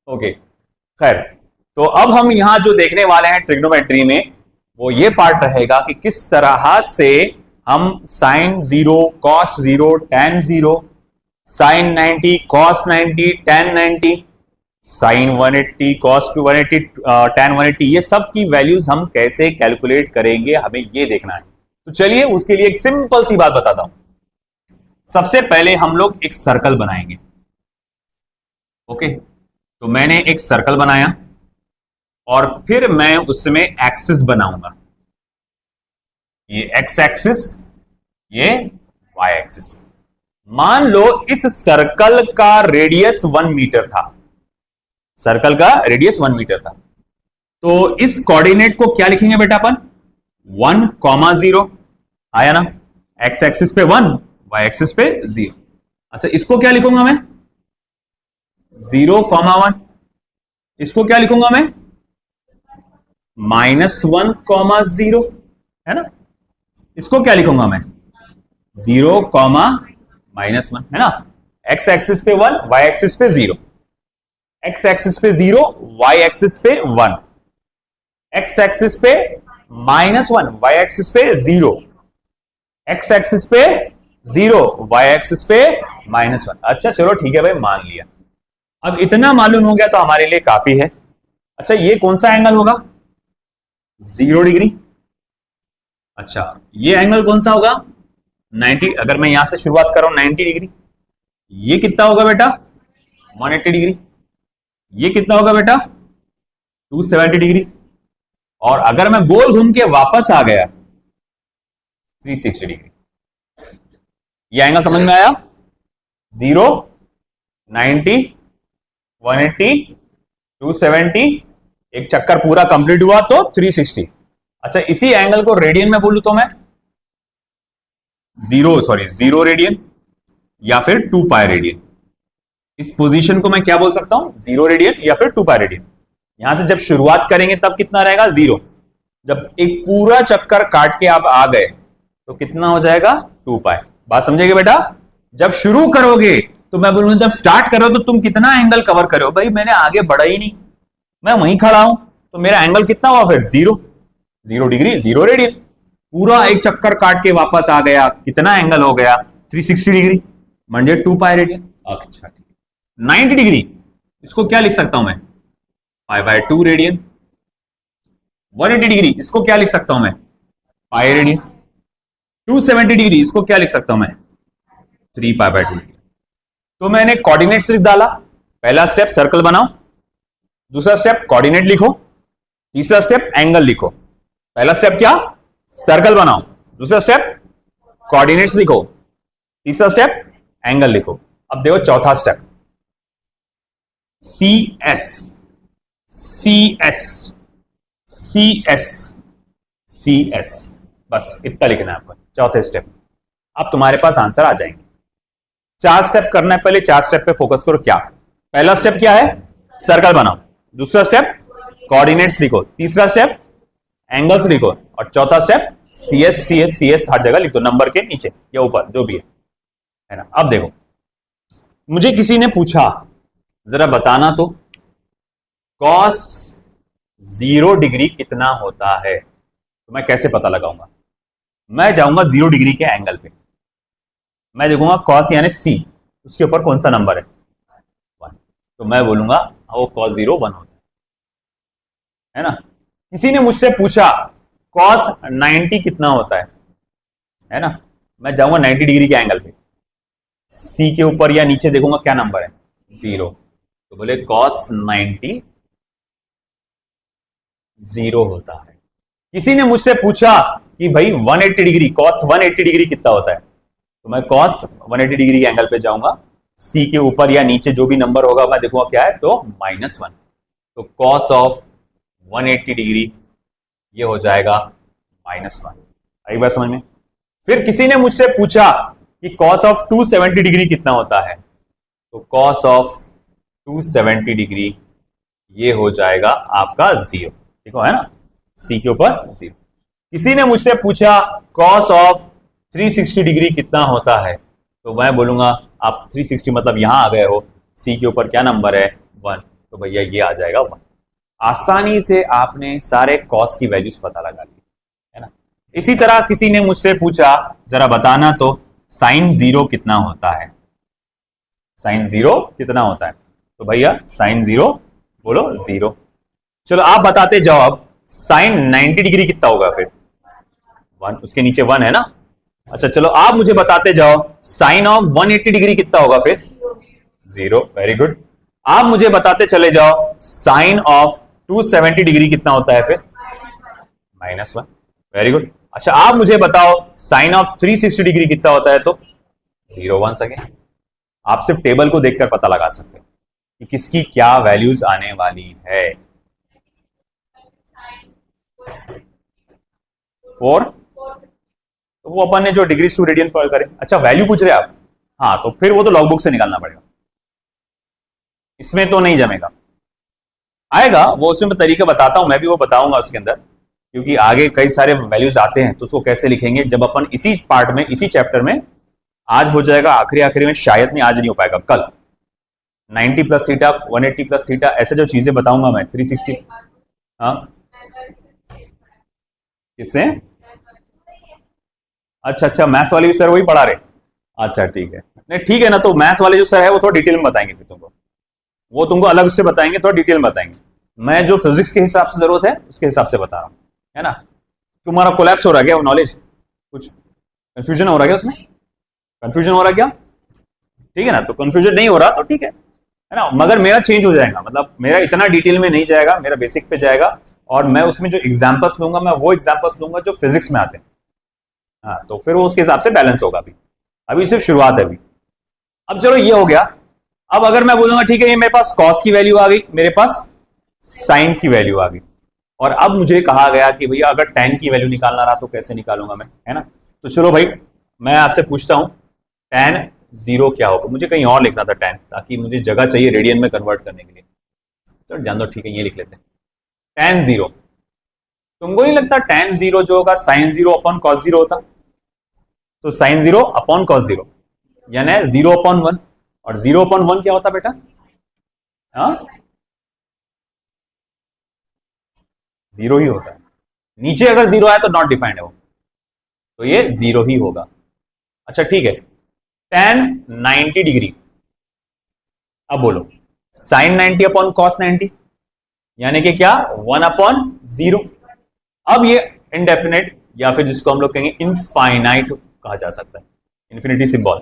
Okay, खैर, तो अब हम यहां जो देखने वाले हैं ट्रिग्नोमेट्री में, वो ये पार्ट रहेगा कि किस तरह से हम sine 0, cos 0, tan 0, sine 90, cos 90, tan 90, sine 180, cos 180, tan 180, ये सब की वैल्यूज हम कैसे कैलकुलेट करेंगे, हमें ये देखना है। तो चलिए उसके लिए एक सिंपल सी बात बताता हूं। सबसे पहले हम लोग एक सर्कल बनाएंगे। ओके, तो मैंने एक सर्कल बनाया और फिर मैं उसमें एक्सिस बनाऊंगा। ये एक्स एक्सिस, ये वाई एक्सिस। मान लो इस सर्कल का रेडियस 1 मीटर था। सर्कल का रेडियस 1 मीटर था, तो इस कोऑर्डिनेट को क्या लिखेंगे बेटा अपन? 1,0 आया ना? एक्स एक्सिस पे 1, वाई एक्सिस पे 0। अच्छा, इसको क्या लिखूंगा मैं? 0,1। इसको क्या लिखूंगा मैं? -1,0, है ना? इसको क्या लिखूंगा मैं? 0, -1, है ना? एक्स एक्सिस पे 1, वाई एक्सिस पे 0। एक्स एक्सिस पे 0, वाई एक्सिस पे 1। एक्स एक्सिस पे -1, वाई एक्सिस पे 0। एक्स एक्सिस पे 0, वाई एक्सिस पे -1। अच्छा चलो ठीक है भाई, मान लिया। अब इतना मालूम हो गया तो हमारे लिए काफी है। अच्छा, ये कौन सा एंगल होगा? 0 डिग्री। अच्छा, ये एंगल कौन सा होगा? 90। अगर मैं यहां से शुरुआत कर रहा हूं 90 डिग्री, ये कितना होगा बेटा? 180 डिग्री। ये कितना होगा बेटा? 270 डिग्री। और अगर मैं गोल घूम के वापस आ गया 360 डिग्री। ये एंगल समझ में आया? 0, 90, 180, 270, एक चक्कर पूरा कंप्लीट हुआ तो 360। अच्छा, इसी एंगल को रेडियन में बोलूं तो मैं 0 रेडियन या फिर 2 पाई रेडियन। इस पोजीशन को मैं क्या बोल सकता हूं? 0 रेडियन या फिर 2 पाई रेडियन। यहां से जब शुरुआत करेंगे तब कितना रहेगा? 0। जब एक पूरा चक्कर काट के आप आ गए तो कितना हो जाएगा? 2 पाई। बात समझेगे बेटा? जब शुरू करोगे तो मैं बोलूंगा, जब स्टार्ट करो तो तुम कितना एंगल कवर करो? भाई मैंने आगे बढ़ा ही नहीं, मैं वहीं खड़ा हूं, तो मेरा एंगल कितना हुआ फिर? 0 डिग्री, 0 रेडियन। पूरा एक चक्कर काट के वापस आ गया, कितना एंगल हो गया? 360 डिग्री, म्हणजे 2 पाई रेडियन। अच्छा ठीक है। 90 डिग्री, इसको क्या लिख सकता हूं मैं? π/2 रेडियन। 180 डिग्री, इसको क्या लिख सकता हूं मैं? Pi radian. 270 डिग्री, इसको क्या लिख सकता हूं मैं? 3 π/2 रेडियन। तो मैंने कोऑर्डिनेट्स लिख डाला। पहला स्टेप सर्कल बनाओ, दूसरा स्टेप कोऑर्डिनेट लिखो, तीसरा स्टेप एंगल लिखो। पहला स्टेप क्या? सर्कल बनाओ। दूसरा स्टेप कोऑर्डिनेट्स लिखो, तीसरा स्टेप एंगल लिखो। अब देखो चौथा step, C S, C S, C S, C S, बस इतना लिखना है आपको, चौथे स्टेप। अब तुम्हारे पास आंसर आ जाएंगे। 4 स्टेप करना है, पहले 4 स्टेप पे फोकस करो। क्या? पहला स्टेप क्या है? सर्कल बनाओ। दूसरा स्टेप कोऑर्डिनेट्स लिखो, तीसरा स्टेप एंगल्स लिखो, और चौथा step C S, C S, C S हर जगह लिख दो, नंबर के नीचे या ऊपर जो भी है ना? अब देखो, मुझे किसी ने पूछा, जरा बताना तो, कॉस 0 डिग्री कितना होता है? तो मैं कैसे पता लगाऊंगा? मैं जाऊंगा 0 डिग्री के एंगल पे, मैं देखूंगा कॉस यानी सी, उसके ऊपर कौन सा नंबर है? 1। तो मैं बोलूंगा वो कॉस 0 1 होता है ना? किसी ने मुझसे पूछा कॉस 90 कितना होता है ना? मैं जाऊंगा 90 डिग्री के एंगल पे, सी के ऊपर या नीचे देखूंगा क्या नंबर है? 0। तो बोले कॉस 90 0 होता है। किसी ने मुझसे पूछा कि भाई 180 डिग्री, कॉस 180 डिग्री कितना होता है? तो मैं कॉस 180 डिग्री के एंगल पे जाऊंगा, सी के ऊपर या नीचे जो भी नंबर होगा मैं देखूंगा क्या है, तो -1। तो कॉस ऑफ 180 डिग्री ये हो जाएगा -1। आई बात समझ में? फिर किसी ने मुझसे पूछा कि कॉस ऑफ 270 डिग्री कितना होता है? तो कॉस ऑफ 270 डिग्री ये हो जाएगा आपका 0। देखो है ना, सी के ऊपर 0। किसी ने मुझसे पूछा कॉस ऑफ 360 डिग्री कितना होता है? तो मैं बोलूंगा आप 360 मतलब यहां आ गए हो, सी के ऊपर क्या नंबर है? 1। तो भैया ये आ जाएगा 1। आसानी से आपने सारे कॉस की वैल्यूज पता लगा ली, है ना। इसी तरह किसी ने मुझसे पूछा जरा बताना तो साइन 0 कितना होता है, साइन 0 कितना होता है। तो भैया साइन 0 बोलो 0। चलो आप बताते जाओ अब साइन 90 डिग्री कितना होगा फिर 1, उसके नीचे 1 है ना। अच्छा चलो आप मुझे बताते जाओ साइन ऑफ 180 डिग्री कितना होगा फिर 0। Very good. आप मुझे बताते चले जाओ साइन ऑफ 270 डिग्री कितना होता है फिर -1। Very good. अच्छा आप मुझे बताओ साइन ऑफ 360 डिग्री कितना होता है तो 0 1 अगेन। आप सिर्फ टेबल को देखकर पता लगा सकते हो कि किसकी क्या वैल्यूज आने वाली है। 4, तो वो अपन ने जो डिग्रीज टू रेडियन पर करे। अच्छा वैल्यू पूछ रहे आप, हाँ तो फिर वो तो लॉग बुक से निकालना पड़ेगा, इसमें तो नहीं जमेगा। आएगा वो, उसमें मैं तरीका बताता हूं, मैं भी वो बताऊंगा उसके अंदर, क्योंकि आगे कई सारे वैल्यूज आते हैं तो उसको कैसे लिखेंगे जब अपन इसी पार्ट में इसी चैप्टर में। आज हो जाएगा आखिरी में, शायद नहीं आज नहीं हो पाएगा, कल 90 प्लस थीटा 180 प्लस थीटा ऐसे जो चीजें बताऊंगा मैं 360। हाँ किससे? अच्छा मैथ्स वाले भी सर वही पढ़ा रहे। अच्छा ठीक है, नहीं ठीक है ना, तो मैथ्स वाले जो सर है वो थोड़ा डिटेल में बताएंगे फिर तुमको, वो तुमको अलग से बताएंगे, थोड़ा डिटेल में बताएंगे। मैं जो फिजिक्स के हिसाब से जरूरत है उसके हिसाब से बता रहा हूं, है ना। तुम्हारा कोलैप्स हो रहा है क्या नॉलेज, कुछ कंफ्यूजन हो रहा है क्या उसमें, कंफ्यूजन हो रहा है क्या? ठीक है ना, तो कंफ्यूजन नहीं हो रहा तो ठीक है ना। मगर मेरा चेंज हो जाएगा, मतलब मेरा इतना डिटेल में नहीं जाएगा, मेरा बेसिक पे जाएगा, और मैं उसमें जो एग्जांपल्स लूंगा मैं वो एग्जांपल्स लूंगा जो फिजिक्स में आते हैं। हाँ तो फिर वो उसके हिसाब से बैलेंस होगा। अभी सिर्फ शुरुआत है अभी। अब चलो ये हो गया। अब अगर मैं बोलूंगा ठीक है ये मेरे पास कॉस की वैल्यू आ गई, मेरे पास साइन की वैल्यू आ गई, और अब मुझे कहा गया कि भैया अगर tan की वैल्यू निकालना रहा तो कैसे निकालूंगा मैं, है ना। तो चलो भाई मैं आपसे पूछता हूं tan 0 क्या होगा। मुझे कहीं और लिखना था tan, ताकि मुझे जगह चाहिए रेडियन में कन्वर्ट करने के लिए। चलो जान दो, ठीक है ये लिख लेते हैं tan 0। तुमको नहीं लगता tan 0 जो होगा sin 0 अपॉन cos 0 होता? तो sin 0 अपॉन cos 0 यानी 0 अपॉन 1, और 0 अपॉन 1 क्या होता बेटा? हाँ 0 ही होता है। नीचे अगर 0 आया तो नॉट डिफाइंड है वो, तो ये 0 ही होगा। अच्छा ठीक है, tan 90 डिग्री, अब बोलो sin 90 अपॉन cos 90 यानी कि क्या 1 अपॉन 0। अब ये इनडेफिनेट या फिर जिसको हम लोग कहेंगे इनफाइनाइट कहा जा सकता है, इन्फिनिटी सिंबल।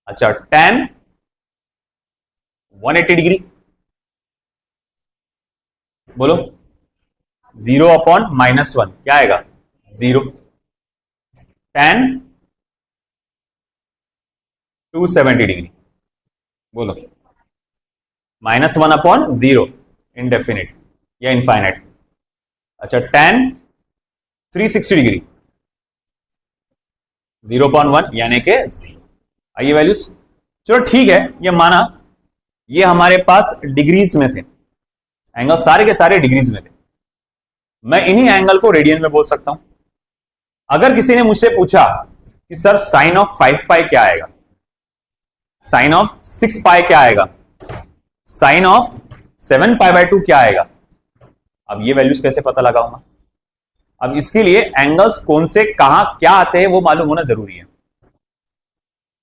अच्छा tan 180 डिग्री बोलो 0 अपॉन -1 क्या आएगा 0। tan 270 डिग्री बोलो -1 अपॉन 0 इनडेफिनिट या इनफाइनाइट। अच्छा tan 360 डिग्री 0 अपॉन 1 यानी कि 0। आइए वैल्यूज, चलो ठीक है ये माना, ये हमारे पास डिग्रीज में थे, एंगल सारे के सारे डिग्रीज में थे। मैं इन्हीं एंगल को रेडियन में बोल सकता हूं। अगर किसी ने मुझसे पूछा कि सर साइन ऑफ 5 पाई क्या आएगा, साइन ऑफ 6 पाई क्या आएगा, साइन ऑफ 7 पाई बाय 2 क्या आएगा, अब ये वैल्यूज कैसे पता लगाऊंगा? अब इसके लिए एंगल्स कौन से कहां क्या आते हैं वो मालूम होना जरूरी है।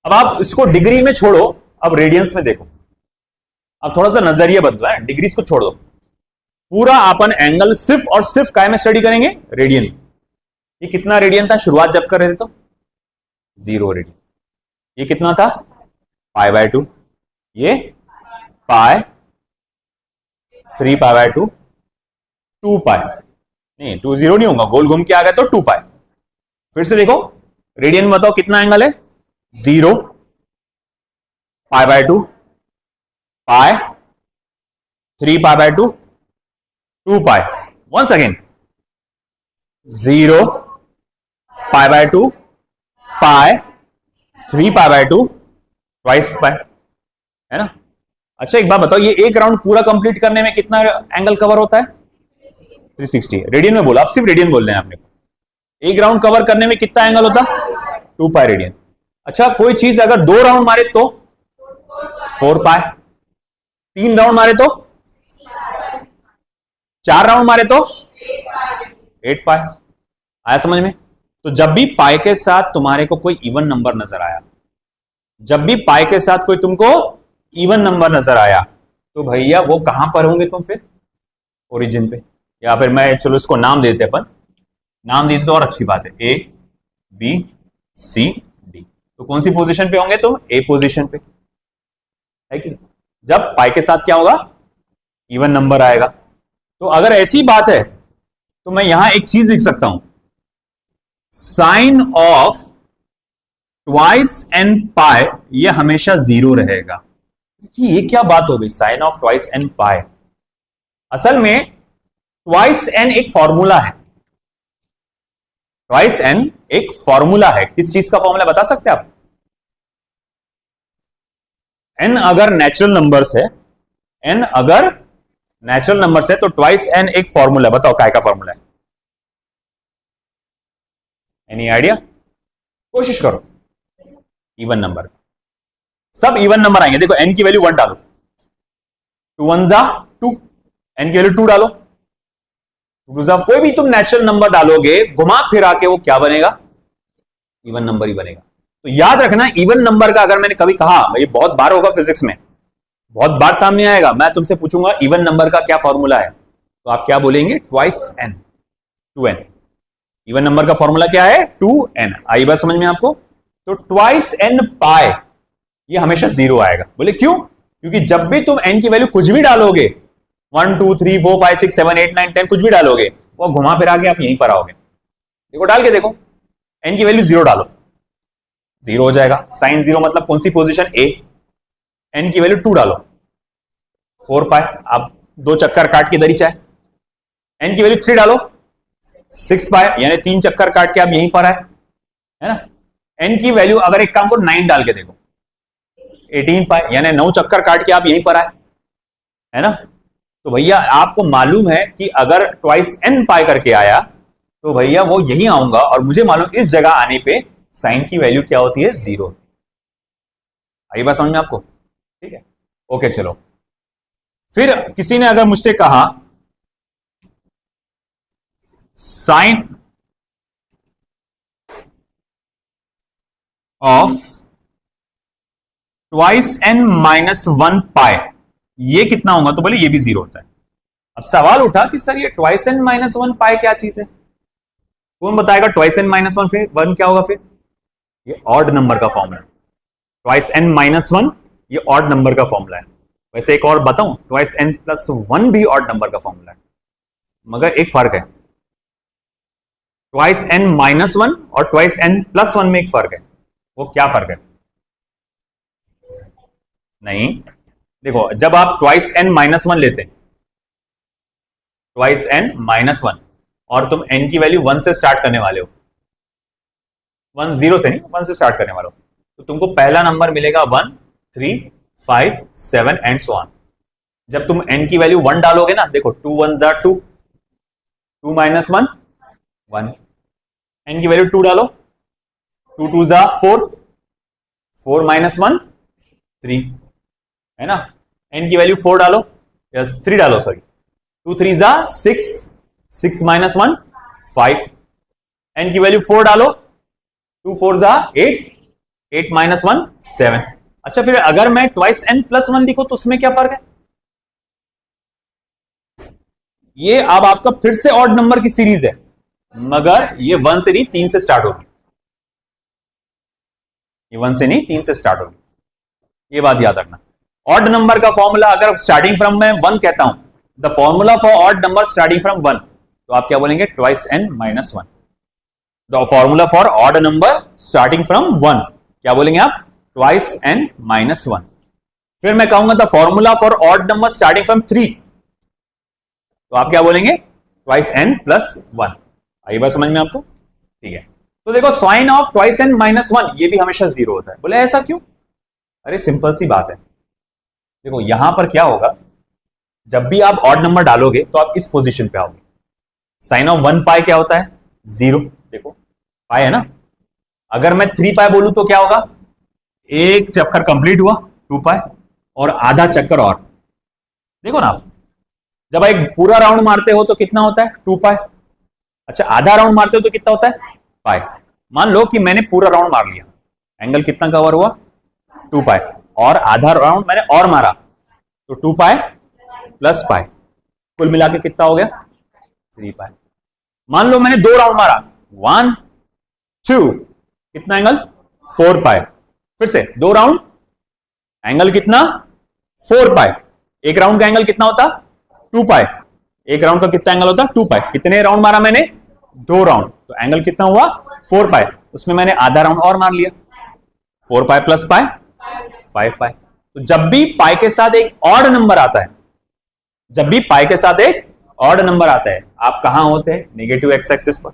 अब आप इसको डिग्री में छोड़ो, अब रेडियंस में देखो। अब थोड़ा सा नजरिया बदला है, डिग्रीज को छोड़ दो, पूरा अपन एंगल सिर्फ और सिर्फ काय में स्टडी करेंगे रेडियन। ये कितना रेडियन था शुरुआत जब कर रहे थे तो 0 रेडियन। ये कितना था पाई बाय 2, ये पाई 3 पाई बाय 2 2 पाई नहीं 2 0 नहीं होगा, गोल घूम के आ गया तो 2 पाई। फिर से देखो रेडियन में बताओ कितना एंगल है 0 pi by 2 pi 3 pi by 2 2 pi. Once again 0 pi by 2 pi 3 pi by 2 twice pi, है ना। अच्छा एक बात बताओ, ये एक राउंड पूरा कंप्लीट करने में कितना एंगल कवर होता है 360। रेडियन में बोला, आप सिर्फ रेडियन बोल रहे हैं आपने, एक राउंड कवर करने में कितना एंगल होता 2 पाई रेडियन। अच्छा कोई चीज अगर 2 राउंड मारे तो 4 पाई, 3 राउंड मारे तो 4 राउंड मारे तो 8 पाई। आया समझ में? तो जब भी पाई के साथ तुम्हारे को कोई इवन नंबर नजर आया, जब भी पाई के साथ कोई तुमको इवन नंबर नजर आया, तो भैया वो कहां पर होंगे तुम फिर? ओरिजिन पे। या फिर मैं चलो इसको नाम देते अपन, नाम देते तो और अच्छी बात है, ए बी सी डी। तो कौन सी पोजीशन पे होंगे तुम? ए पोजीशन पे, है कि? जब पाई के साथ क्या होगा? इवन नंबर आएगा। तो अगर ऐसी बात है तो मैं यहां एक चीज लिख सकता हूं, साइन ऑफ ट्वाइस एन पाई ये हमेशा 0 रहेगा। ये क्या बात हो गई, साइन ऑफ ट्वाइस एन पाई? असल में ट्वाइस एन एक फॉर्मूला है, ट्वाइस एन एक फॉर्मूला है। किस चीज का फॉर्मूला बता सकते हैं आप? एन अगर नेचुरल नंबर्स है, एन अगर नेचुरल नंबर्स है तो ट्वाइस एन एक फॉर्मूला। बताओ काय का फॉर्मूला है? Any idea? कोशिश करो। इवन नंबर, सब इवन नंबर आएंगे। देखो एन की वैल्यू 1 डालो, 2 1 जा 2, एन की वैल्यू 2 डालो, 2 जा, कोई भी तुम नेचुरल नंबर डालोगे घुमा फिरा के वो क्या बनेगा? इवन नंबर ही बनेगा। तो याद रखना, इवन नंबर का अगर मैंने कभी कहा, ये बहुत बार होगा फिजिक्स में, बहुत बार सामने आएगा, मैं तुमसे पूछूंगा इवन नंबर का क्या फॉर्मूला है, तो आप क्या बोलेंगे? Twice n, 2n। Even number का फॉर्मूला क्या है? 2n। आई बात समझ में आपको? तो ट्वाइस एन पाई ये हमेशा 0 आएगा। बोले क्यों? क्योंकि जब भी तुम n की वैल्यू कुछ भी डालोगे, 1 2 3 4 5 6 7 8 9 10 कुछ भी डालोगे, वो घुमा फिरा के आप यहीं पर आओगे। देखो डाल के देखो, n की वैल्यू 0 डालो, 0 हो जाएगा। साइन 0 मतलब कौन सी पोजीशन? ए। n की वैल्यू 2 डालो, 4 पाई। आप 2 चक्कर काट के इधर ही चाहे। n की वैल्यू 3 डालो, 6 पाई, यानी 3 चक्कर काट के आप यहीं पर आए, है ना? n की वैल्यू अगर एक काम को 9 डाल के देखो, 18 पाई, यानी 9 चक्कर काट के आप यहीं पर आए, है ना? तो भैया आपको मालूम है कि अगर ट्वाइस n पाई करके आया तो भैया वो यहीं आऊंगा, और मुझे मालूम इस जगह आने पे साइन की वैल्यू क्या होती है? 0। आई बात समझ में आपको? ठीक है, ओके चलो। फिर किसी ने अगर मुझसे कहा sine of twice n minus 1 pi ये कितना होगा? तो बोले ये भी 0 होता है। अब सवाल उठा कि सर ये ट्वाइस एन माइनस 1 पाई क्या चीज है? कौन बताएगा ट्वाइस एन माइनस 1 फिर 1 क्या होगा? फिर ये ऑड नंबर का फॉर्मूला है। ट्वाइस एन माइनस 1 ये ऑड नंबर का फॉर्मूला है। वैसे एक और बताऊं, ट्वाइस एन प्लस 1 भी ऑड नंबर का फॉर्मूला है, मगर एक फर्क है, ट्वाइस एन माइनस 1 और ट्वाइस एन प्लस 1 में एक फर्क है। वो क्या फर्क है? नहीं, देखो जब आप ट्वाइस एन माइनस 1 लेते हैं, ट्वाइस एन माइनस 1, और तुम n की वैल्यू 1 से स्टार्ट करने वाले हो, 1 0 से नहीं, 1 से स्टार्ट करने वाले हो, तो तुमको पहला नंबर मिलेगा 1 3 5 7 एंड सो ऑन। जब तुम n की वैल्यू 1 डालोगे ना, देखो 2 1 जा 2, 2 माइनस 1 1, n की वैल्यू 2 डालो, 2 2 जा 4, 4 माइनस 1 3, है ना? n की वैल्यू 4 डालो, यस 3 डालो, सॉरी, 2 3 जा 6, 6 माइनस 1 5, n की वैल्यू 4 डालो, 2 4 जा 8, 8 माइनस 1 7। अच्छा, फिर अगर मैं ट्वाइस n प्लस 1 लिखूं तो उसमें क्या फर्क है? ये अब आपका फिर से ऑड नंबर की सीरीज है, मगर ये 1 से नहीं 3 से स्टार्ट होगी, ये 1 से नहीं 3 से स्टार्ट होगी, ये बात याद रखना। ऑड नंबर का फॉर्मूला अगर स्टार्टिंग फ्रॉम मैं 1 कहता हूं, the formula for odd number starting from 1, तो आप क्या बोलेंगे? Twice n minus 1। The formula for odd number starting from 1 क्या बोलेंगे आप? Twice n minus 1। फिर मैं कहूंगा the formula for odd number starting from 3, तो आप क्या बोलेंगे? Twice n plus 1। आई बात समझ में आपको? ठीक है, तो देखो sine of twice n minus 1 ये भी हमेशा 0 होता है। बोले ऐसा क्यों? अरे सिंपल सी बात है, देखो यहां पर क्या होगा, जब भी आप ऑड नंबर डालोगे तो आप इस पोजीशन पे आओगे। साइन ऑफ 1 पाई क्या होता है? 0। देखो पाई है ना, अगर मैं 3 पाई बोलूं तो क्या होगा? एक चक्कर कंप्लीट हुआ 2 पाई, और आधा चक्कर और, देखो ना आप, जब एक पूरा राउंड मारते हो तो कितना होता है 2 पाई। अच्छा आधा राउंड मारते हो तो कितना होता है पाई। मान लो कि मैंने पूरा राउंड मार लिया, एंगल कितना कवर हुआ 2 पाई, और आधा राउंड मैंने और मारा तो 2 पाई प्लस पाई, कुल मिला के कितना हो गया 3 पाई। मान लो मैंने 2 राउंड मारा 1 2, कितना एंगल 4 पाई। फिर से 2 राउंड, एंगल कितना 4 पाई। एक राउंड का एंगल कितना होता 2 पाई, एक राउंड का कितना एंगल होता 2 पाई। कितने राउंड मारा मैंने 2 राउंड, तो एंगल कितना हुआ 4 पाई, उसमें मैंने आधा राउंड और मार लिया 4 पाई प्लस पाई 5 पाई। तो जब भी पाई के साथ एक ऑड नंबर आता है, जब भी पाई के साथ एक ऑड नंबर आता है, आप कहां होते हैं नेगेटिव एक्स एक्सिस पर,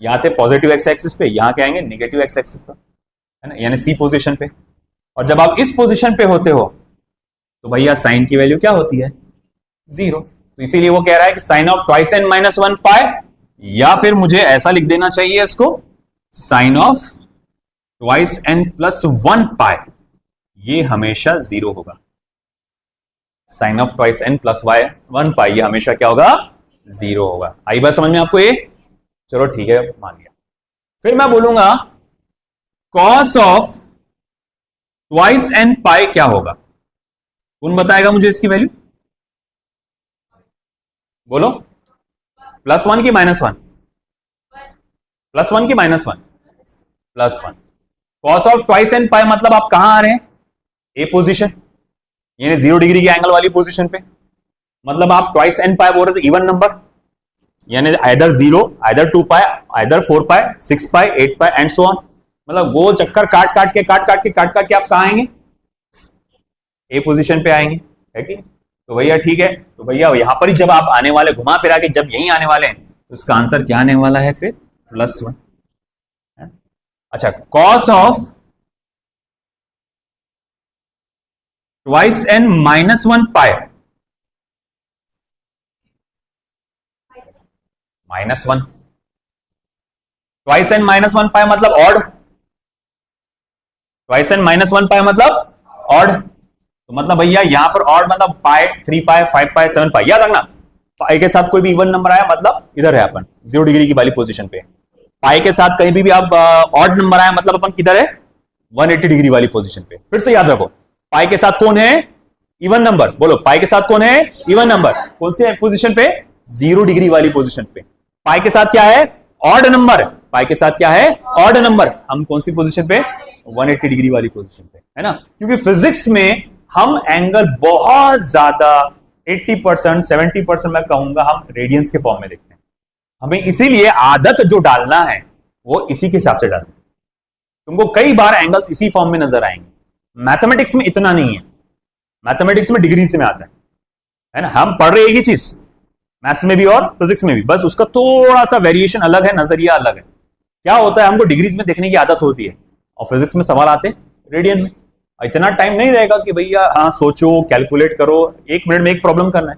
यहां थे पॉजिटिव एक्स एक्सिस पे, यहां क्या आएंगे नेगेटिव एक्स एक्सिस पर, है ना, यानी सी पोजीशन पे। और जब आप इस पोजीशन पे होते हो तो भैया साइन की वैल्यू क्या होती है 0। तो इसीलिए वो कह रहा है कि sine of twice n minus 1 pi, या फिर मुझे ऐसा लिख देना चाहिए इसको sine of twice n plus 1 pi, ये हमेशा 0 होगा। Sine of twice n plus 1 pi ये हमेशा क्या होगा 0 होगा। आई बात समझ में आपको ये, चलो ठीक है मान लिया। फिर मैं बोलूंगा कॉस ऑफ ट्वाइस एन पाई क्या होगा, कौन बताएगा मुझे इसकी वैल्यू, बोलो +1 की -1, +1 की -1, +1। कॉस ऑफ ट्वाइस एन पाई मतलब आप कहां आ रहे हैं ए पोजीशन, यानी 0 डिग्री के एंगल वाली पोजीशन पे। मतलब आप ट्वाइस एन पाई बोल रहे थे इवन नंबर, यानी either 0, either 2 pi, either 4 pi, 6 pi, 8 pi and so on. मतलब वो चक्कर काट काट के आप कहां आएंगे ए पोजीशन पे आएंगे, है कि। तो भैया ठीक है, तो भैया यहां पर ही जब आप आने वाले घुमा फिरा के जब यहीं आने वाले हैं तो इसका आंसर क्या आने वाला है फिर +1। अच्छा cos of twice n -1 pi, -1, twice n -1 pi मतलब ऑड, ट्वाइस एन -1 पाई मतलब ऑड। तो मतलब भैया यहां पर ऑड मतलब पाई, 3 पाई, 5 पाई, 7 पाई। याद रखना पाई के साथ कोई भी इवन नंबर आया मतलब इधर है अपन 0 डिग्री की वाली पोजीशन पे। पाई के साथ कहीं भी आप ऑड नंबर आया मतलब अपन किधर है 180 डिग्री वाली पोजीशन पे। फिर से याद रखो पाई के साथ कौन है इवन नंबर, बोलो पाई के साथ कौन है इवन नंबर, कौन सी पोजीशन पे 0 डिग्री वाली पोजीशन पे। पाई के साथ क्या है ऑड नंबर, पाई के साथ क्या है ऑड नंबर, हम कौन सी पोजीशन पे 180 डिग्री वाली पोजीशन पे, है ना। क्योंकि फिजिक्स में हम एंगल बहुत ज्यादा 80%, 70% मैं कहूंगा हम रेडियंस के फॉर्म में देखते हैं। हमें इसीलिए आदत जो डालना है वो इसी के हिसाब से डालना है। तुमको कई बार एंगल्स इसी फॉर्म में नजर आएंगे। मैथमेटिक्स में इतना नहीं है, मैथमेटिक्स में डिग्री से में आता है ना। हम पढ़ रहे एक ही चीज मैथ्स में भी और फिजिक्स में भी, बस उसका थोड़ा सा वेरिएशन अलग है, नजरिया अलग है। क्या होता है हमको डिग्रीज में देखने की आदत होती है और फिजिक्स में सवाल आते हैं रेडियन में। इतना टाइम नहीं रहेगा कि भैया हाँ सोचो कैलकुलेट करो, 1 मिनट में एक प्रॉब्लम करना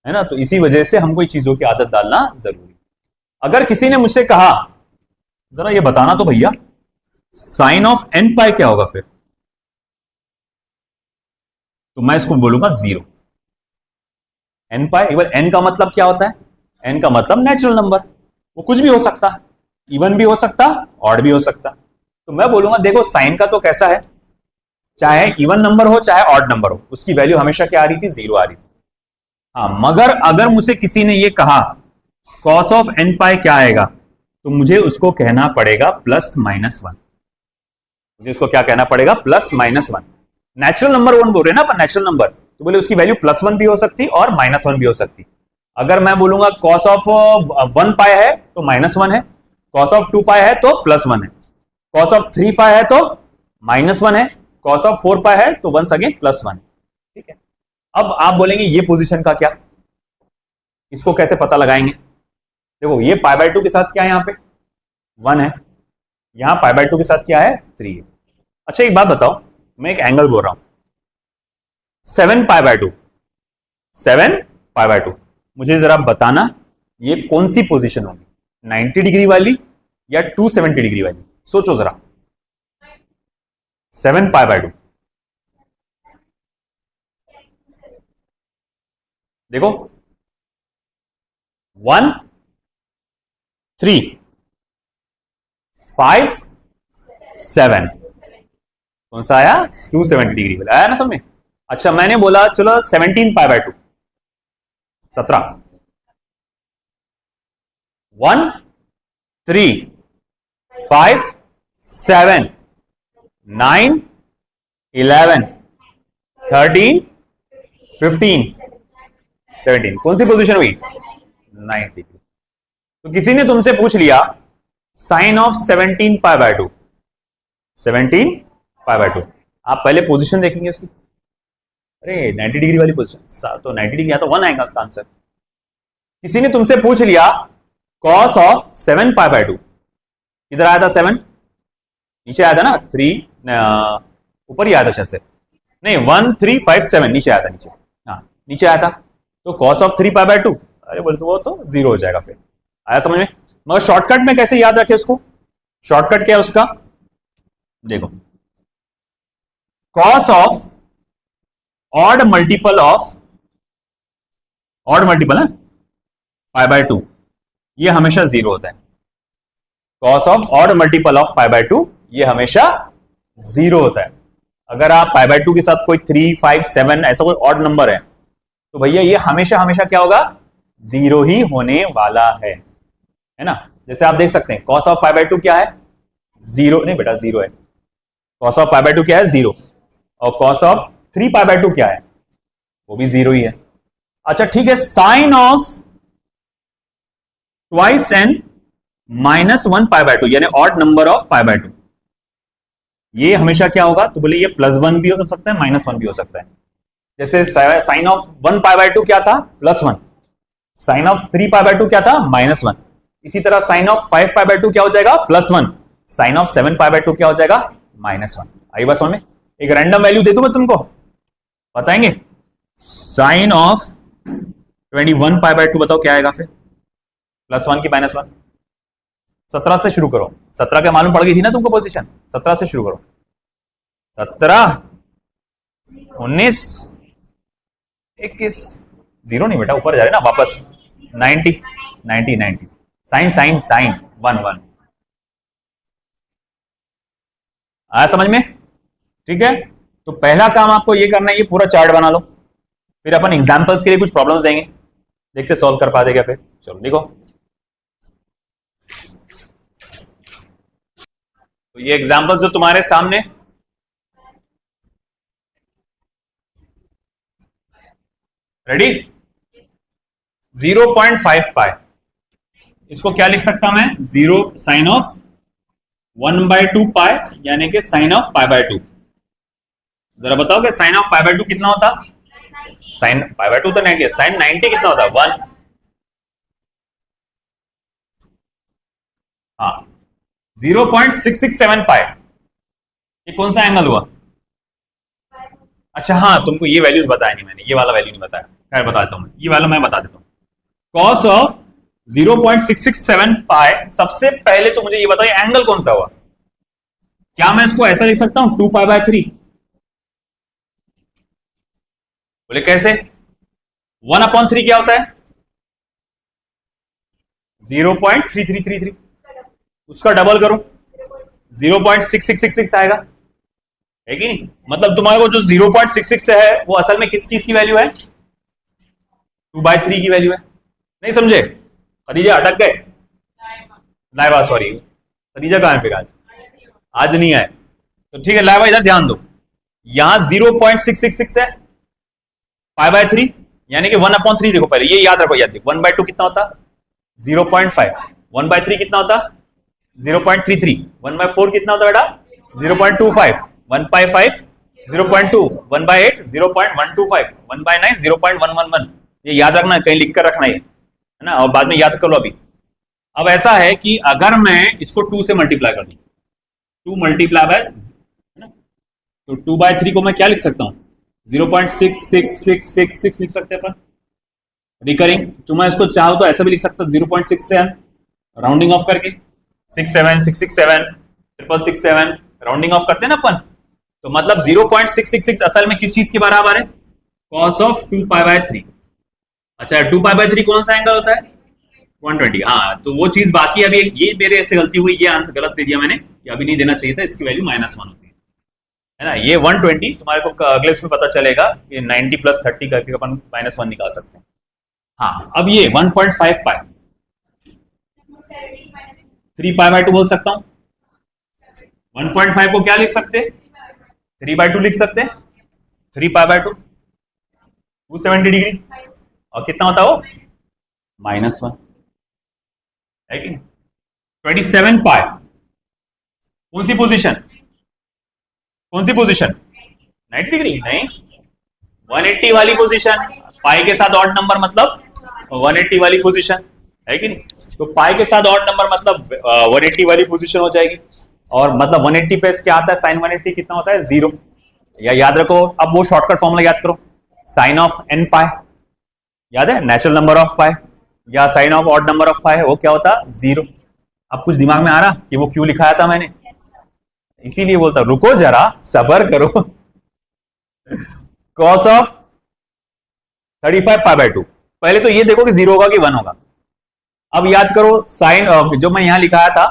है ना। तो इसी वजह से हमको चीजों की आदत डालना जरूरी। अगर किसी ने मुझसे कहा जरा ये बताना तो भैया साइन ऑफ n पाई क्या होगा फिर, तो मैं इसको बोलूंगा 0। n पाई, n का मतलब क्या होता है, n का मतलब नेचुरल नंबर, वो कुछ भी हो सकता है, इवन भी हो सकता, ऑड भी हो सकता। तो मैं बोलूंगा देखो साइन का तो कैसा है, चाहे इवन नंबर हो चाहे ऑड नंबर हो, उसकी वैल्यू हमेशा क्या आ रही थी 0 आ रही थी। हाँ मगर अगर मुझे किसी ने ये कहा कॉस ऑफ n पाई क्या आएगा, तो मुझे उसको कहना पड़ेगा +-1। मुझे उसको क्या कहना पड़ेगा +-1। नेचुरल नंबर वन बोल रहे हैं ना पर नेचुरल नंबर, तो बोले उसकी वैल्यू +1 भी हो सकती और -1 भी हो सकती। अगर मैं बोलूंगा कॉस ऑफ 1 पाई है तो -1 है, कॉस ऑफ 2 पाई है तो +1 है, कॉस ऑफ 3 पाई है तो -1 है, कॉस ऑफ 4 पाई है तो वंस अगेन +1। ठीक है, अब आप बोलेंगे ये पोजीशन का क्या, इसको कैसे पता लगाएंगे। देखो ये π/2 के साथ क्या है, यहां पे 1 है, यहां π/2 के साथ क्या है 3 है। अच्छा एक बात बताओ, मैं एक एंगल बोल रहा हूं 7 π/2, 7 π/2, मुझे जरा बताना ये कौन सी पोजीशन होगी, 90 डिग्री वाली या 270 डिग्री वाली, सोचो जरा। 7 π/2 देखो 1 3 5 7, कौन सा आया? 270 डिग्री वाला आया ना समझ में। अच्छा मैंने बोला चलो 17 पाई बाय 2, 17, 1 3 5 7 9 11 13 15 17, कौन सी पोजीशन हुई? 9 डिग्री। तो किसी ने तुमसे पूछ लिया sine of 17 pi by 2, 17 pi by 2, आप पहले पोजीशन देखेंगे उसकी। अरे 90 डिग्री वाली पोजीशन, तो 90 डिग्री या तो 1 आएगा उसका आंसर। किसी ने तुमसे पूछ लिया कॉस ऑफ 7 पाई बाय 2, किधर आया था 7? नीचे आया था ना, 3 ऊपर ही आया था शायद से, नहीं 1 3 5 7 नीचे आया था, नीचे, हाँ नीचे आया था। तो कॉस ऑफ 3 पाई बाय 2, अरे बोले तो वो तो 0 हो जाएगा फिर। आया समझ में? मगर शॉर्टकट में कैसे याद रखे उसको? शॉर्टकट क्या है उसका? देखो cos of odd multiple of, odd multiple है पाई बाय 2, ये हमेशा 0 होता है। Cos of odd multiple of pi by 2 ये हमेशा 0 होता है। अगर आप पाई बाय 2 के साथ कोई 3 5 7 ऐसा कोई ऑड नंबर है तो भैया ये हमेशा हमेशा क्या होगा? 0 ही होने वाला है ना। जैसे आप देख सकते हैं कॉस ऑफ पाई बाय 2 क्या है? 0 नहीं बेटा 0 है। कॉस ऑफ पाई बाय 2 क्या है? 0। और कॉस ऑफ 3 पाई बाय 2 क्या है? वो भी 0 ही है। अच्छा ठीक है, sine of twice n minus 1 pi by 2 यानी odd number of pi by 2, ये हमेशा क्या होगा? तो बोले ये +1 भी हो सकता है -1 भी हो सकता है। जैसे साइन ऑफ 1 पाई बाय 2 क्या था? +1। साइन ऑफ 3 पाई बाय 2 क्या था? -1। इसी तरह साइन ऑफ 5 पाई बाय 2 क्या हो जाएगा? +1। साइन ऑफ 7 पाई बाय 2 क्या हो जाएगा? -1। आई बात समझ में? एक रैंडम वैल्यू दे दूं मैं तुमको, बताएंगे? साइन ऑफ 21 पाई बाय 2 बताओ क्या आएगा फिर? +1 की -1? 17 से शुरू करो। 17 के मालूम पड़ गई थी ना तुमको पोजीशन? 17 से शुरू करो। 17 19 21, 0 नहीं बेटा, ऊपर जा रहे ना वापस। 90 90 90, साइन साइन साइन 1 1। आया समझ में? ठीक है, तो पहला काम आपको ये करना है, ये पूरा चार्ट बना लो। फिर अपन एग्जांपल्स के लिए कुछ प्रॉब्लम्स देंगे, देखते सॉल्व कर पा देगा। फिर चलो लिखो। तो ये एग्जांपल्स जो तुम्हारे सामने, रेडी? 0.5 पाई, इसको क्या लिख सकता मैं? 0 साइन ऑफ 1/2 पाई यानी कि साइन ऑफ पाई बाय 2। जरा बताओ कि साइन ऑफ पाई बाय 2 कितना होता? साइन पाई बाय 2 तो 90 है, साइन 90 कितना होता? 1। हाँ 0.667 पाई, ये कौन सा एंगल हुआ? अच्छा हाँ, तुमको ये वैल्यूज बताया नहीं मैंने, ये वाला वैल्यू नहीं बताया। खैर बता देता हूं मैं, ये वाला मैं बता देता हूं। कॉस ऑफ 0.667 पाई, सबसे पहले तो मुझे ये बताइए एंगल कौन सा हुआ? क्या मैं इसको ऐसा लिख सकता हूं 2 पाई बाय 3? बोले कैसे? 1/3 क्या होता है? 0.3333, उसका डबल करो 0.6666 आएगा, है कि नहीं? मतलब तुम्हारे को जो 0.66 है वो असल में किस चीज की वैल्यू है? 2/3 की वैल्यू है। नहीं समझे? खदीजा अटक गए? लाइबा सॉरी, खदीजा कहां पे? आज नहीं आए तो ठीक है। लाइबा इधर ध्यान दो, यहां 0.666 है पाई बाय 3 यानी कि 1/3। देखो पहले ये याद रखो, याद देखो 1/2 कितना होता? 0.5। 1/3 कितना होता? 0.33। 1/4 कितना होता बेटा? 0.25। 1/5 0.2। 1/8 0.125। 1/9 0.111। ये याद रखना, कहीं लिख कर रखना है ना, और बाद में याद कर लो अभी। अब ऐसा है कि अगर मैं इसको 2 से मल्टीप्लाई कर दूं, 2 मल्टीप्लाई बाय, है ना, तो 2/3 को मैं क्या लिख सकता हूं? 0.66666 लिख सकते हैं अपन रिकरिंग। तो मैं इसको चाहूं तो ऐसा भी लिख सकता हूं 0.6 से राउंडिंग ऑफ करके 67 667 667 राउंडिंग ऑफ करते हैं ना अपन। तो मतलब 0.666 असल में किस चीज के बराबर है? Cos of 2 pi by 3। अच्छा 2π/3 कौन सा एंगल होता है? 120। हाँ, तो वो चीज बाकी अभी ये मेरे से गलती हुई, ये आंसर गलत दे दिया मैंने, ये अभी नहीं देना चाहिए था, इसकी वैल्यू -1 होती है ना। ये 120 तुम्हारे को अगले इसमें पता चलेगा, ये 90 + 30 करके अपन -1 निकाल सकते हैं। हाँ, अब ये 1.5 पाई 3π/2 बोल सकता हूं। 1.5 को क्या लिख सकते? 3/2 लिख सकते हैं। 3π/2 270 डिग्री, और कितना होता है वो? -1 है कि 27 पाई कौन सी पोजीशन? कौन सी पोजीशन? 90 डिग्री नहीं, 180 वाली पोजीशन। पाई के साथ ऑड नंबर मतलब 180 वाली पोजीशन है कि नहीं। तो पाई के साथ ऑड नंबर मतलब 180 वाली पोजीशन हो जाएगी। और मतलब 180 पे क्या आता है? साइन 180 कितना होता है? 0। या याद रखो, अब वो शॉर्टकट फॉर्मूला याद करो, साइन ऑफ n पाई, याद है? नेचुरल नंबर ऑफ पाई या sine of odd number of pi, वो क्या होता? 0। अब कुछ दिमाग में आ रहा कि वो क्यों लिखाया था मैंने? इसीलिए बोलता रुको जरा, सबर करो। कॉस ऑफ 35π/2, पहले तो ये देखो कि 0 होगा कि 1 होगा। अब याद करो साइन, जो मैं यहां लिखाया था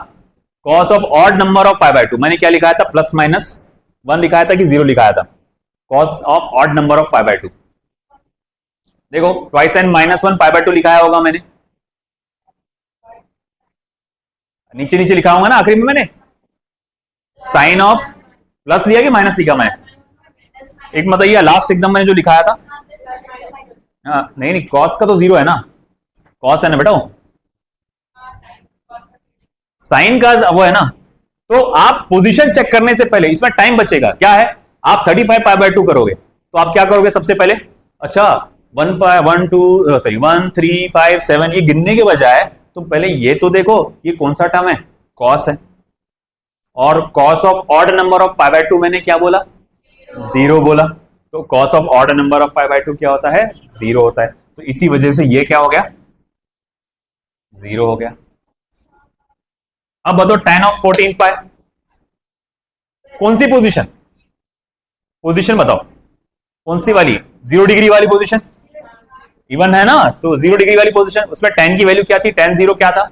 cos of odd number of π/2, मैंने क्या लिखाया था? +-1 लिखाया था कि 0 लिखाया था? Cos of odd number of π/2। देखो ट्वाइस एंड -1 π/2 लिखाया होगा मैंने, नीचे नीचे लिखा होगा ना आखिरी में मैंने। साइन ऑफ प्लस लिया कि माइनस लिखा मैंने? एक मतलब ये लास्ट एकदम मैंने जो लिखाया था, नहीं नहीं, कॉस का तो 0 है ना, कॉस है ना बेटा, साइन का वो है ना। तो आप पोजीशन चेक करने से पहले इसमें टाइम बचेगा, क्या है? आप 35π/2 करोगे तो आप क्या करोगे सबसे पहले? अच्छा 1 3 5 7 ये गिनने के बजाय तुम पहले ये तो देखो ये कौन सा टर्म है? कॉस है। और cos of odd number of π/2 मैंने क्या बोला? 0 बोला। तो cos of odd number of π/2 क्या होता है? 0 होता है। तो इसी वजह से ये क्या हो गया? 0 हो गया। अब बताओ tan ऑफ 14 पाई कौन सी पोजीशन? पोजीशन बताओ कौन सी वाली? 0 डिग्री वाली पोजीशन, इवन है ना, तो 0 डिग्री वाली पोजीशन। उसमें tan की वैल्यू क्या थी? tan 0 क्या था?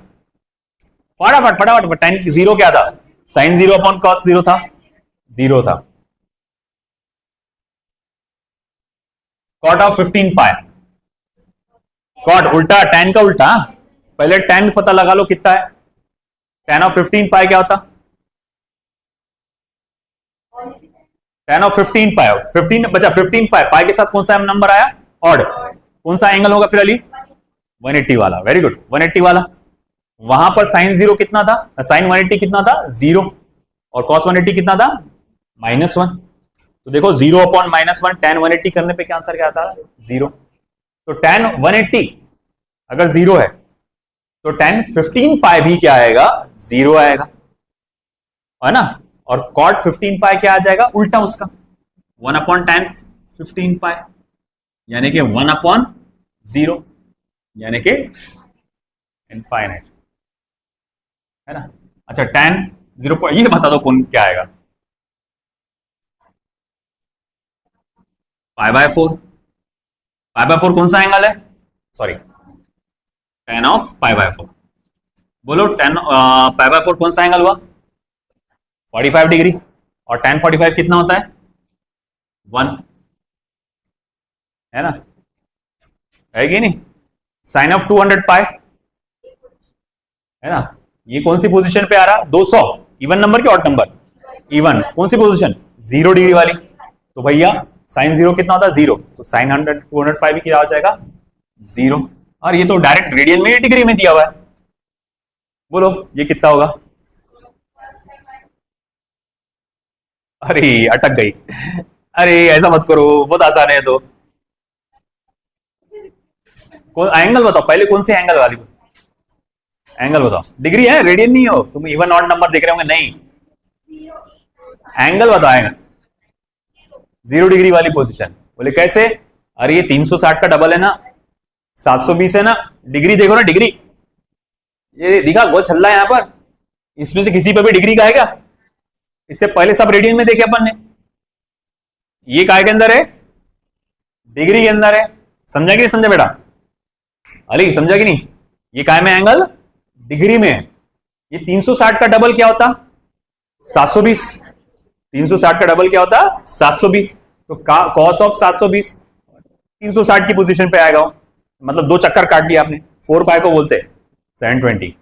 फटाफट फटाफट, tan 0 क्या था? sin 0 अपॉन cos 0 था, 0 था। cot ऑफ 15 पाई, cot उल्टा, tan का उल्टा, पहले tan पता लगा लो कितना है। tan ऑफ 15 पाई क्या होता? tan ऑफ 15 पाई, 15 बचा 15 पाई, पाई के साथ कौन सा नंबर आया? ऑड। कौन सा एंगल होगा फिर अली? 180 वाला। वेरी गुड, 180 वाला। वहां पर साइन 0 कितना था? साइन 180 कितना था? 0। और कॉस 180 कितना था? -1। तो देखो 0 अपॉन -1, tan 180 करने पे क्या आंसर क्या आता है? 0। तो tan 180 अगर 0 है तो tan 15 पाई भी क्या आएगा? 0 आएगा, है ना। और cot 15 पाई क्या आ जाएगा? उल्टा उसका, 1 अपॉन tan 15 पाई, यानी कि 1 अपॉन 0, यानी कि इनफाइनाइट, है ना। अच्छा tan 0, ये बता दो कौन क्या आएगा? π/4। π/4 कौन सा एंगल है? Sorry, tan of π/4। बोलो tan π/4 कौन सा एंगल हुआ? 45 डिग्री। और tan 45 कितना होता है? 1, है ना, है कि नहीं। साइन ऑफ 200 पाई, है ना। ये कौन सी पोजीशन पे आ रहा? 200, इवन नंबर की ऑड नंबर? इवन। कौन सी पोजीशन? 0 डिग्री वाली। तो भैया साइन 0 कितना होता है? 0। तो साइन 200 पाई भी क्या हो जाएगा? 0। और ये तो डायरेक्ट रेडियन में, डिग्री में दिया हुआ है। बोलो ये कितना होगा? अरे अटक गई, अरे ऐसा मत करो, बहुत आसान है। तो एंगल बताओ पहले, कौन सी एंगल वाली? एंगल बताओ। डिग्री है, रेडियन नहीं हो तुम। इवन ऑड नंबर देख रहे होंगे, नहीं, एंगल बताओ। एंगल 0 डिग्री वाली पोजीशन। बोले कैसे? अरे ये 360 का डबल है ना, 720 है ना। डिग्री देखो ना, डिग्री ये दिखा, बहुत छल्ला है यहां पर। इसमें से किसी पे भी डिग्री का है क्या? इससे पहले सब रेडियन में देखे अपन ने। ये काय के अंदर है? डिग्री के अंदर है। समझा कि नहीं समझा बेटा? अली समझा कि नहीं? ये काय में एंगल? डिग्री में है। ये 360 का डबल क्या होता? 720। 360 का डबल क्या होता? 720। तो कॉस ऑफ 720 360 की पोजीशन पे आएगा, मतलब 2 चक्कर काट दिया आपने। 4 पाई को बोलते हैं 720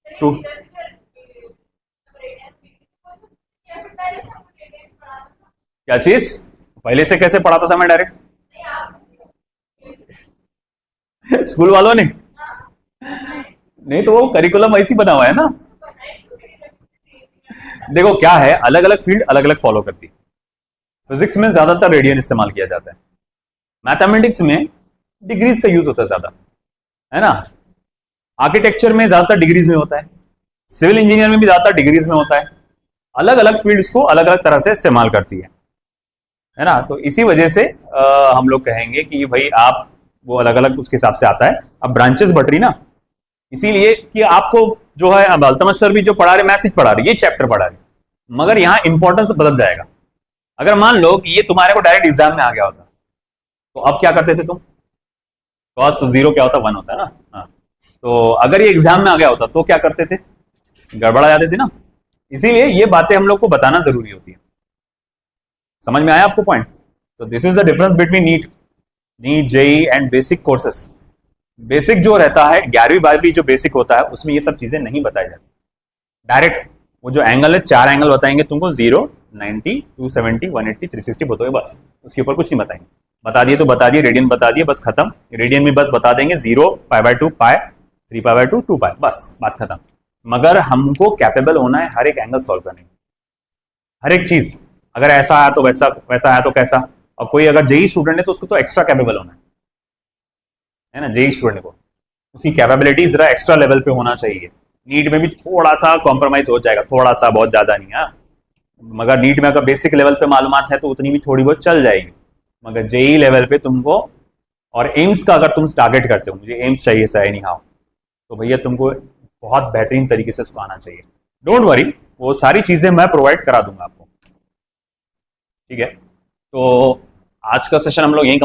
टू। क्या चीज? पहले से कैसे पढ़ाता था मैं डायरेक्ट? स्कूल वालों ने? नहीं तो वो करिकुलम ऐसी बना हुआ है ना। देखो क्या है, अलग अलग फील्ड अलग अलग फॉलो करती है। फिजिक्स में ज्यादातर रेडियन इस्तेमाल किया जाता है, मैथमेटिक्स में डिग्रीज का यूज होता है ज्यादा, है ना। आर्किटेक्चर में ज्यादातर डिग्रीज में होता है, सिविल इंजीनियर में भी ज्यादातर डिग्रीज में होता है। अलग अलग फील्ड्स को अलग अलग तरह से इस्तेमाल करती है ना। तो इसी वजह से हम लोग कहेंगे कि भाई आप वो अलग अलग उसके हिसाब से आता है। अब ब्रांचेस बढ़ रही ना, इसीलिए कि आपको जो है, अब अल्तमश सर भी जो पढ़ा रहे, मैथ्स पढ़ा रहे, ये चैप्टर पढ़ा रहे, मगर यहाँ इंपॉर्टेंस बदल जाएगा। अगर मान लो कि ये तुम्हारे को डायरेक्ट एग्जाम में आ गया होता, तो अब क्या करते थे तुम? कॉस 0 क्या होता? 1 होता है ना। हाँ, तो अगर ये एग्जाम में आ गया होता तो क्या करते थे? गड़बड़ा जाते थे ना। इसीलिए ये बातें हम लोग को बताना जरूरी होती है। समझ में आया आपको पॉइंट? तो this is the difference between NEET JEE and basic courses. Basic जो रहता है 11वीं 12वीं जो बेसिक होता है, उसमें ये सब चीजें नहीं बताई जाती। डायरेक्ट वो जो एंगल है, 4 एंगल बताएंगे तुमको, 0, 90, 270, 180, 360 बताओगे, बस उसके ऊपर कुछ नहीं बताएंगे। बता दिए तो बता दिए, रेडियन बता दिए, बस खत्म। रेडियन में बस बता देंगे 0, π/2, पाई, 3π/2, 2π, बस बात खत्म। मगर हमको कैपेबल होना है हर एक एंगल सॉल्व करने में, हर एक चीज। अगर ऐसा आया तो वैसा, वैसा आया तो कैसा। और कोई अगर जेई स्टूडेंट है तो उसको तो एक्स्ट्रा कैपेबल होना है ना। जेई स्टूडेंट को उसकी कैपेबिलिटी जरा एक्स्ट्रा लेवल पे होना चाहिए। नीट में भी थोड़ा सा कॉम्प्रोमाइज हो जाएगा, थोड़ा सा, बहुत ज्यादा नहीं है। मगर नीट में अगर बेसिक लेवल पे मालूमात है तो उतनी भी थोड़ी बहुत चल जाएगी। मगर जेई लेवल पे तुमको, और एम्स का अगर तुम टारगेट करते हो, मुझे एम्स चाहिए सर एनी हाउ, तो भैया तुमको बहुत बेहतरीन तरीके से उसको आना चाहिए। डोंट वरी, वो सारी चीजें मैं प्रोवाइड करा दूंगा आपको, ठीक है। तो आज का सेशन हम लोग यहीं